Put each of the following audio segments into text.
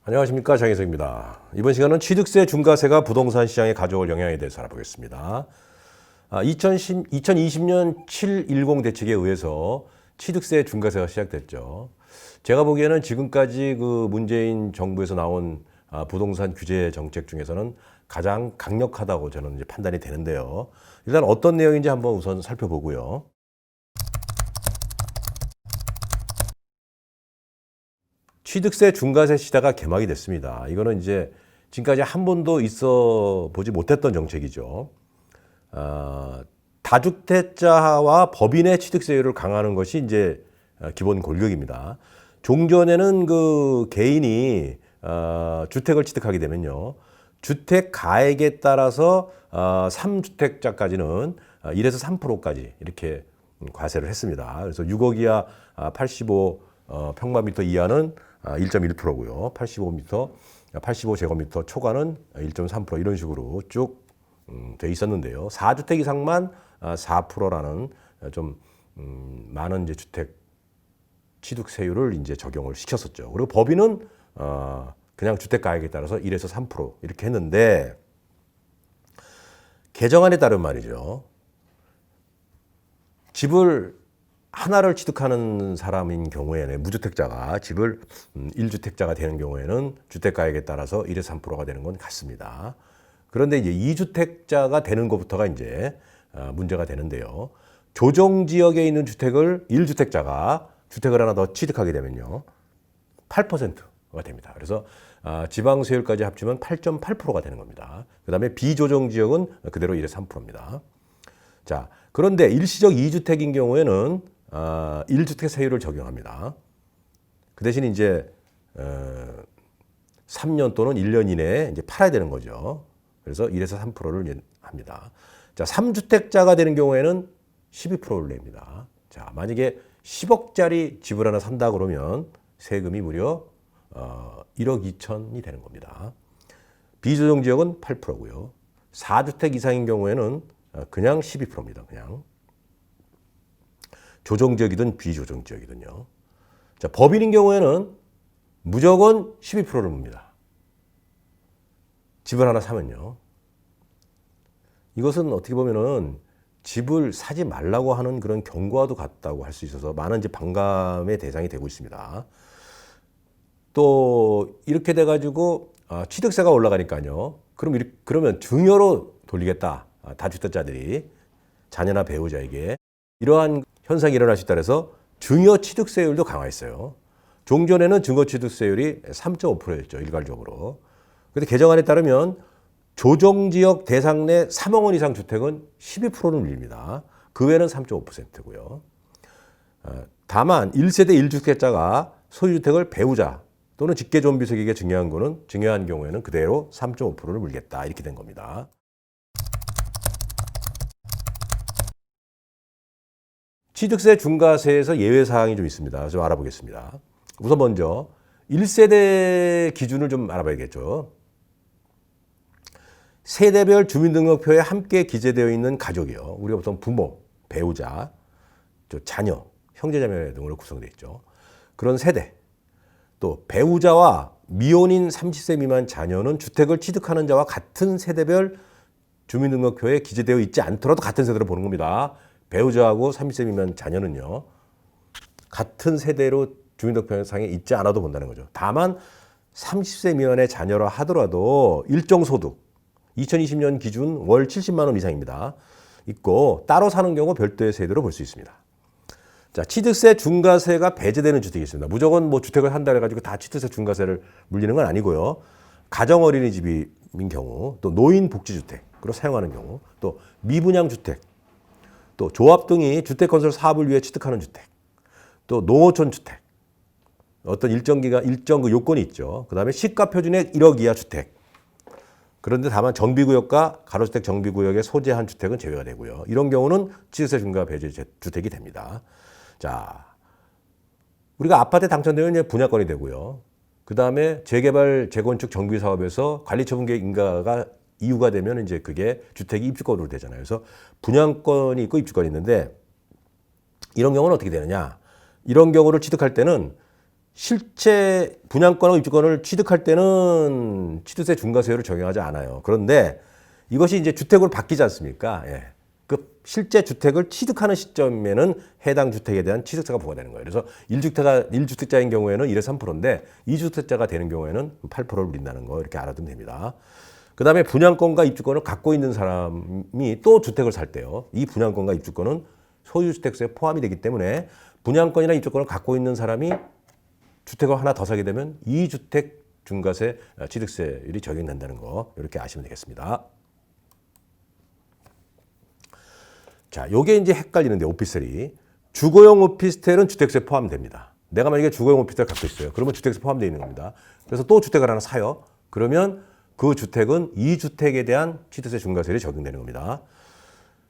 안녕하십니까, 장혜석입니다. 이번 시간은 취득세 중과세가 부동산 시장에 가져올 영향에 대해서 알아보겠습니다. 2020년 710 대책에 의해서 취득세 중과세가 시작됐죠. 제가 보기에는 지금까지 그 문재인 정부에서 나온 부동산 규제 정책 중에서는 가장 강력하다고 저는 이제 판단이 되는데요. 일단 어떤 내용인지 한번 우선 살펴보고요. 취득세 중과세 시대가 개막이 됐습니다. 이거는 이제 지금까지 한 번도 있어 보지 못했던 정책이죠. 다주택자와 법인의 취득세율을 강화하는 것이 이제 기본 골격입니다. 종전에는 그 개인이 주택을 취득하게 되면요, 주택 가액에 따라서 3주택자까지는 1에서 3%까지 이렇게 과세를 했습니다. 그래서 6억 이하 85 평방미터 이하는 1.1%고요. 85제곱미터 초과는 1.3% 이런 식으로 쭉 돼 있었는데요. 4주택 이상만 4%라는 좀 많은 이제 주택 취득세율을 이제 적용을 시켰었죠. 그리고 법인은 그냥 주택 가액에 따라서 1에서 3% 이렇게 했는데, 개정안에 따른 말이죠, 집을 하나를 취득하는 사람인 경우에는, 무주택자가 집을 1주택자가 되는 경우에는 주택가액에 따라서 1에서 3%가 되는 건 같습니다. 그런데 이제 2주택자가 되는 것부터가 이제 문제가 되는데요. 조정지역에 있는 주택을 1주택자가 주택을 하나 더 취득하게 되면요, 8%가 됩니다. 그래서 지방세율까지 합치면 8.8%가 되는 겁니다. 그 다음에 비조정지역은 그대로 1에서 3%입니다. 자, 그런데 일시적 2주택인 경우에는 1주택 세율을 적용합니다. 그 대신 이제 3년 또는 1년 이내에 이제 팔아야 되는 거죠. 그래서 1에서 3%를 합니다. 자, 3주택자가 되는 경우에는 12%를 냅니다. 자, 만약에 10억짜리 집을 하나 산다 그러면 세금이 무려 1억 2천이 되는 겁니다. 비조정 지역은 8%고요. 4주택 이상인 경우에는 그냥 12%입니다. 그냥. 조정지역이든 비조정지역이든요. 자, 법인인 경우에는 무조건 12%를 묻니다. 집을 하나 사면요. 이것은 어떻게 보면은 집을 사지 말라고 하는 그런 경고와도 같다고 할 수 있어서 많은 이제 반감의 대상이 되고 있습니다. 또 이렇게 돼가지고 취득세가 올라가니까요. 그러면 증여로 돌리겠다. 다주택자들이 자녀나 배우자에게 이러한 현상이 일어날 수 있다 해서 증여 취득세율도 강화했어요. 종전에는 증여 취득세율이 3.5%였죠. 일괄적으로. 그런데 개정안에 따르면 조정지역 대상 내 3억 원 이상 주택은 12%를 밀립니다. 그 외에는 3.5%고요. 다만 1세대 1주택자가 소유주택을 배우자 또는 직계존비속에게 증여한 경우에는 그대로 3.5%를 물겠다. 이렇게 된 겁니다. 취득세 중과세에서 예외사항이 좀 있습니다. 좀 알아보겠습니다. 우선 먼저 1세대 기준을 좀 알아봐야겠죠. 세대별 주민등록표에 함께 기재되어 있는 가족이요. 우리가 보통 부모, 배우자, 자녀, 형제자매 등으로 구성되어 있죠. 그런 세대. 또 배우자와 미혼인 30세 미만 자녀는 주택을 취득하는 자와 같은 세대별 주민등록표에 기재되어 있지 않더라도 같은 세대로 보는 겁니다. 배우자하고 30세 미만 자녀는요, 같은 세대로 주민등록표상에 있지 않아도 본다는 거죠. 다만 30세 미만의 자녀라 하더라도 일정 소득, 2020년 기준 월 70만 원 이상입니다. 있고 따로 사는 경우 별도의 세대로 볼 수 있습니다. 자, 취득세 중과세가 배제되는 주택이 있습니다. 무조건 뭐 주택을 한다 해가지고 다 취득세 중과세를 물리는 건 아니고요. 가정 어린이집인 경우, 또 노인 복지주택으로 사용하는 경우, 또 미분양 주택, 또 조합 등이 주택 건설 사업을 위해 취득하는 주택, 또 농어촌 주택, 어떤 일정 그 요건이 있죠. 그 다음에 시가 표준액 1억 이하 주택. 그런데 다만 정비구역과 가로주택 정비구역에 소재한 주택은 제외가 되고요. 이런 경우는 취득세 중과 배제 주택이 됩니다. 자, 우리가 아파트에 당첨되면 이제 분양권이 되고요. 그 다음에 재개발, 재건축, 정비 사업에서 관리처분계획 인가가 이유가 되면 이제 그게 주택이 입주권으로 되잖아요. 그래서 분양권이 있고 입주권이 있는데, 이런 경우는 어떻게 되느냐? 이런 경우를 취득할 때는 실제 분양권하고 입주권을 취득할 때는 취득세 중과세율을 적용하지 않아요. 그런데 이것이 이제 주택으로 바뀌지 않습니까? 예. 그 실제 주택을 취득하는 시점에는 해당 주택에 대한 취득세가 부과되는 거예요. 그래서 1주택자인 경우에는 1에서 3%인데 2주택자가 되는 경우에는 8%를 물린다는 거 이렇게 알아두면 됩니다. 그 다음에 분양권과 입주권을 갖고 있는 사람이 또 주택을 살 때요. 이 분양권과 입주권은 소유주택세에 포함이 되기 때문에 분양권이나 입주권을 갖고 있는 사람이 주택을 하나 더 사게 되면 2주택 중과세 취득세율이 적용된다는 거 이렇게 아시면 되겠습니다. 자, 요게 이제 헷갈리는데 오피스텔이 주거용 오피스텔은 주택세 포함됩니다. 내가 만약에 주거용 오피스텔 갖고 있어요. 그러면 주택세 포함되어 있는 겁니다. 그래서 또 주택을 하나 사요. 그러면 그 주택은 2주택에 대한 취득세 중과세율이 적용되는 겁니다.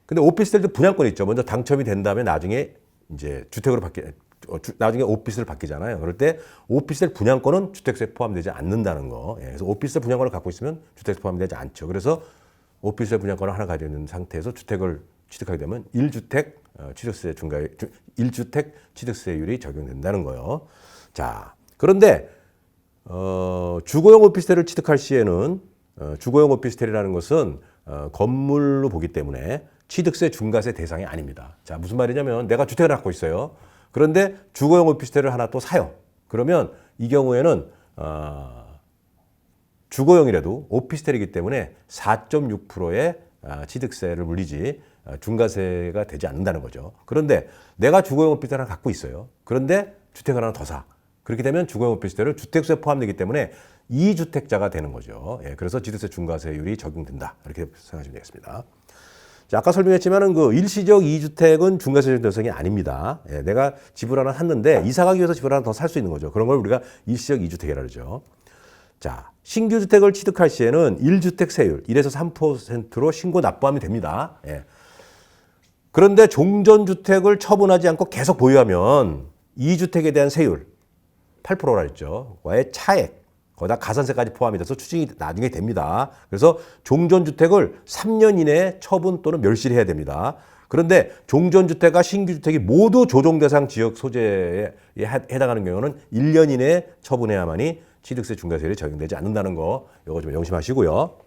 근데 오피스텔도 분양권이 있죠. 먼저 당첨이 된 다음에 나중에 이제 주택으로 나중에 오피스를 바뀌잖아요. 그럴 때 오피스텔 분양권은 주택세 포함되지 않는다는 거. 그래서 오피스텔 분양권을 갖고 있으면 주택세 포함되지 않죠. 그래서 오피스텔 분양권을 하나 가지고 있는 상태에서 주택을 취득하게 되면 1주택 취득세율이 적용된다는 거예요. 자, 그런데 주거용 오피스텔을 취득할 시에는 주거용 오피스텔이라는 것은 건물로 보기 때문에 취득세 중과세 대상이 아닙니다. 자, 무슨 말이냐면 내가 주택을 갖고 있어요. 그런데 주거용 오피스텔을 하나 또 사요. 그러면 이 경우에는 주거용이라도 오피스텔이기 때문에 4.6%의 취득세를 물리지 중과세가 되지 않는다는 거죠. 그런데 내가 주거용 오피스텔을 하나 갖고 있어요. 그런데 주택을 하나 더 사. 그렇게 되면 주거용 오피스텔은 주택수에 포함되기 때문에 2주택자가 되는 거죠. 예, 그래서 취득세 중과세율이 적용된다. 이렇게 생각하시면 되겠습니다. 자, 아까 설명했지만은 그 일시적 2주택은 중과세 대상이 아닙니다. 예, 내가 집을 하나 샀는데 이사 가기 위해서 집을 하나 더 살 수 있는 거죠. 그런 걸 우리가 일시적 2주택이라 그러죠. 자, 신규 주택을 취득할 시에는 1주택 세율 1에서 3%로 신고 납부하면 됩니다. 예. 그런데 종전주택을 처분하지 않고 계속 보유하면 2주택에 대한 세율 8%라 했죠. 와의 차액, 거기다 가산세까지 포함이 돼서 추징이 나중에 됩니다. 그래서 종전주택을 3년 이내에 처분 또는 멸시를 해야 됩니다. 그런데 종전주택과 신규주택이 모두 조정대상 지역 소재에 해당하는 경우는 1년 이내에 처분해야만이 취득세 중과세율이 적용되지 않는다는 거 이거 좀 명심하시고요.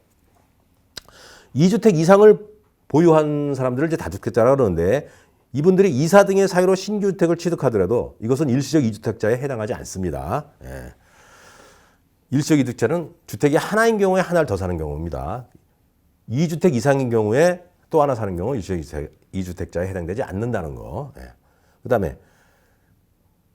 2주택 이상을 보유한 사람들을 이제 다주택자라고 그러는데 이분들이 이사 등의 사유로 신규주택을 취득하더라도 이것은 일시적 2주택자에 해당하지 않습니다. 예. 일시적 2주택자는 주택이 하나인 경우에 하나를 더 사는 경우입니다. 2주택 이상인 경우에 또 하나 사는 경우 일시적 2주택자에 해당되지 않는다는 거. 예. 그 다음에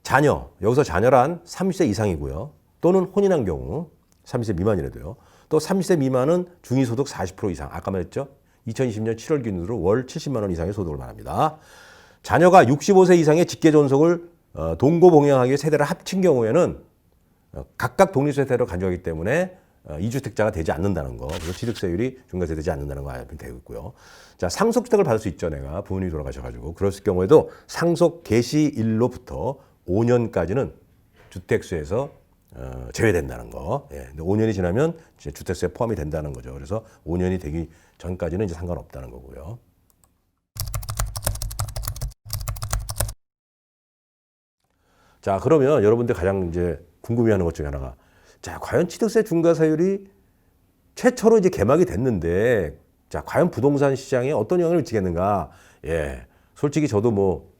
자녀, 여기서 자녀란 30세 이상이고요. 또는 혼인한 경우 30세 미만이라도요. 또 30세 미만은 중위소득 40% 이상. 아까 말했죠? 2020년 7월 기준으로 월 70만 원 이상의 소득을 말합니다. 자녀가 65세 이상의 직계존속을 동거봉양하기 위해 세대를 합친 경우에는 각각 독립세대로 간주하기 때문에 2주택자가 되지 않는다는 거. 그래서 취득세율이 중과세 되지 않는다는 거 알면 되겠고요. 자, 상속주택을 받을 수 있죠. 내가 부모님이 돌아가셔가지고. 그랬을 경우에도 상속 개시일로부터 5년까지는 주택수에서 제외된다는 거. 예. 5년이 지나면 이제 주택수에 포함이 된다는 거죠. 그래서 5년이 되기 전까지는 이제 상관없다는 거고요. 자, 그러면 여러분들 가장 이제 궁금해하는 것 중에 하나가, 자, 과연 취득세 중과세율이 최초로 이제 개막이 됐는데, 자, 과연 부동산 시장에 어떤 영향을 미치겠는가? 예, 솔직히 저도 뭐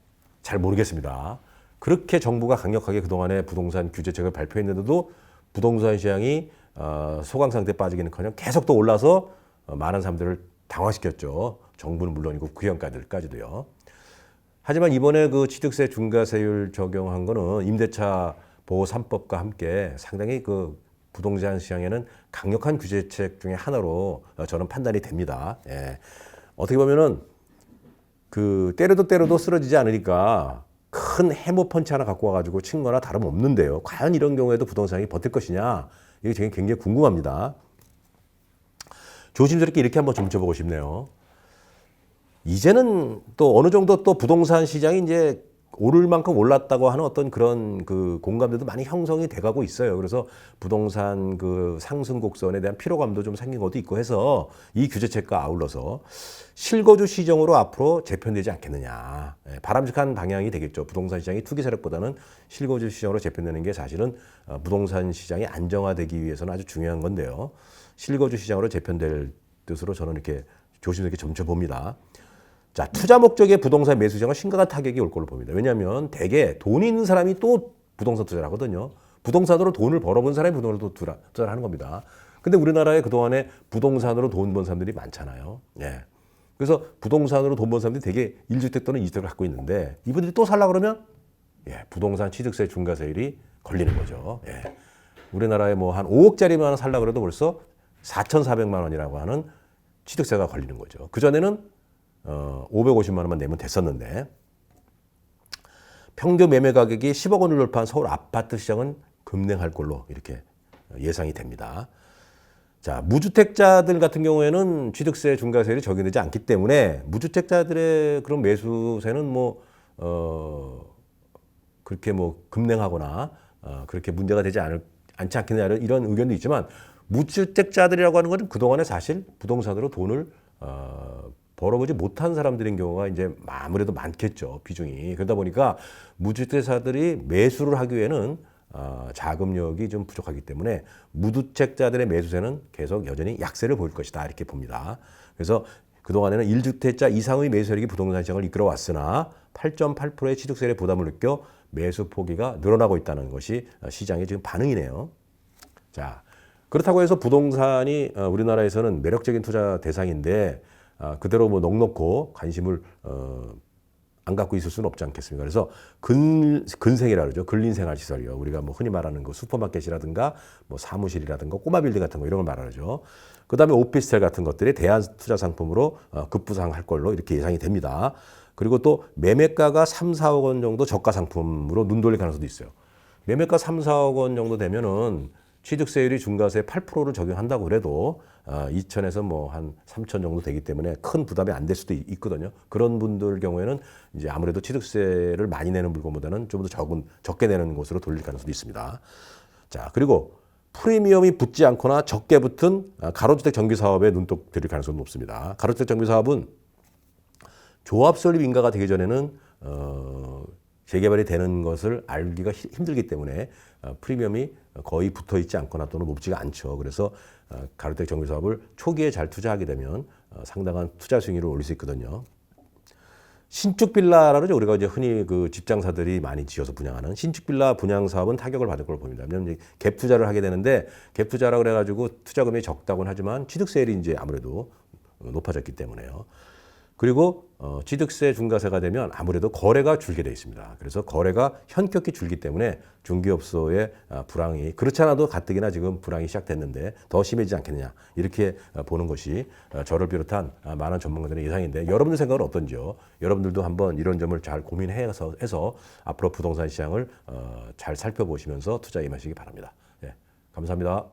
잘 모르겠습니다. 그렇게 정부가 강력하게 그동안에 부동산 규제책을 발표했는데도 부동산 시장이 소강 상태에 빠지기는커녕 계속 또 올라서 많은 사람들을 당황시켰죠. 정부는 물론이고 구형가들까지도요. 하지만 이번에 그 취득세 중과세율 적용한 거는 임대차 보호 3법과 함께 상당히 그 부동산 시장에는 강력한 규제책 중에 하나로 저는 판단이 됩니다. 예. 어떻게 보면은 그 때려도 쓰러지지 않으니까 큰 해머 펀치 하나 갖고 와가지고 친 거나 다름없는데요. 과연 이런 경우에도 부동산이 버틸 것이냐? 이게 굉장히 궁금합니다. 조심스럽게 이렇게 한번 좀 여쭤보고 싶네요. 이제는 또 어느 정도 또 부동산 시장이 이제 오를 만큼 올랐다고 하는 어떤 그런 그 공감대도 많이 형성이 돼가고 있어요. 그래서 부동산 그 상승 곡선에 대한 피로감도 좀 생긴 것도 있고 해서 이 규제책과 아울러서 실거주 시정으로 앞으로 재편되지 않겠느냐. 바람직한 방향이 되겠죠. 부동산 시장이 투기 세력보다는 실거주 시정으로 재편되는 게 사실은 부동산 시장이 안정화되기 위해서는 아주 중요한 건데요. 실거주 시장으로 재편될 뜻으로 저는 이렇게 조심스럽게 점쳐봅니다. 자, 투자 목적의 부동산 매수 시장은 심각한 타격이 올 걸로 봅니다. 왜냐하면 대개 돈 있는 사람이 또 부동산 투자를 하거든요. 부동산으로 돈을 벌어본 사람이 부동산으로 투자를 하는 겁니다. 근데 우리나라에 그동안에 부동산으로 돈 번 사람들이 많잖아요. 예. 그래서 부동산으로 돈 번 사람들이 되게 1주택 또는 2주택을 갖고 있는데 이분들이 또 살라 그러면 예, 부동산 취득세 중과세율이 걸리는 거죠. 예. 우리나라에 뭐 한 5억짜리만 살라 그래도 벌써 4,400만 원이라고 하는 취득세가 걸리는 거죠. 그전에는 550만 원만 내면 됐었는데 평균 매매 가격이 10억 원을 돌파한 서울 아파트 시장은 급냉할 걸로 이렇게 예상이 됩니다. 자, 무주택자들 같은 경우에는 취득세 중과세율이 적용되지 않기 때문에 무주택자들의 그런 매수세는 뭐 그렇게 뭐 급냉하거나 그렇게 문제가 되지 않지 않겠느냐 이런 의견도 있지만 무주택자들이라고 하는 것은 그동안에 사실 부동산으로 돈을 벌어보지 못한 사람들인 경우가 이제 아무래도 많겠죠, 비중이. 그러다 보니까 무주택자들이 매수를 하기 위해는 자금력이 좀 부족하기 때문에 무주택자들의 매수세는 계속 여전히 약세를 보일 것이다 이렇게 봅니다. 그래서 그동안에는 1주택자 이상의 매수세력이 부동산 시장을 이끌어왔으나 8.8%의 취득세의 부담을 느껴 매수 포기가 늘어나고 있다는 것이 시장의 지금 반응이네요. 자, 그렇다고 해서 부동산이 우리나라에서는 매력적인 투자 대상인데 그대로 뭐 넋놓고 관심을 안 갖고 있을 수는 없지 않겠습니까? 그래서 근생이라 그러죠. 근린생활시설이요. 우리가 뭐 흔히 말하는 그 슈퍼마켓이라든가 뭐 사무실이라든가 꼬마 빌딩 같은 거 이런 걸 말하죠. 그다음에 오피스텔 같은 것들이 대안 투자 상품으로 급부상할 걸로 이렇게 예상이 됩니다. 그리고 또 매매가가 3, 4억 원 정도 저가 상품으로 눈 돌릴 가능성도 있어요. 매매가 3, 4억 원 정도 되면은 취득세율이 중과세 8%를 적용한다고 그래도 2천에서 뭐 한 3천 정도 되기 때문에 큰 부담이 안 될 수도 있거든요. 그런 분들 경우에는 이제 아무래도 취득세를 많이 내는 물건보다는 좀 더 적게 내는 곳으로 돌릴 가능성도 있습니다. 자, 그리고 프리미엄이 붙지 않거나 적게 붙은 가로주택 정비사업에 눈독 들일 가능성은 높습니다. 가로주택 정비사업은 조합 설립 인가가 되기 전에는 재개발이 되는 것을 알기가 힘들기 때문에 프리미엄이 거의 붙어 있지 않거나 또는 높지가 않죠. 그래서 가로주택 정비 사업을 초기에 잘 투자하게 되면 상당한 투자 수익률을 올릴 수 있거든요. 신축 빌라라 그러죠. 우리가 이제 흔히 그 집장사들이 많이 지어서 분양하는 신축 빌라 분양 사업은 타격을 받을 걸로 보입니다. 왜냐하면 갭 투자를 하게 되는데 갭 투자라 그래가지고 투자금이 적다고는 하지만 취득세율이 이제 아무래도 높아졌기 때문에요. 그리고 취득세 중과세가 되면 아무래도 거래가 줄게 돼 있습니다. 그래서 거래가 현격히 줄기 때문에 중개업소의 불황이 그렇지 않아도 가뜩이나 지금 불황이 시작됐는데 더 심해지지 않겠느냐 이렇게 보는 것이 저를 비롯한 많은 전문가들의 예상인데 여러분들 생각은 어떤지요? 여러분들도 한번 이런 점을 잘 고민해서 앞으로 부동산 시장을 잘 살펴보시면서 투자에 임하시기 바랍니다. 네, 감사합니다.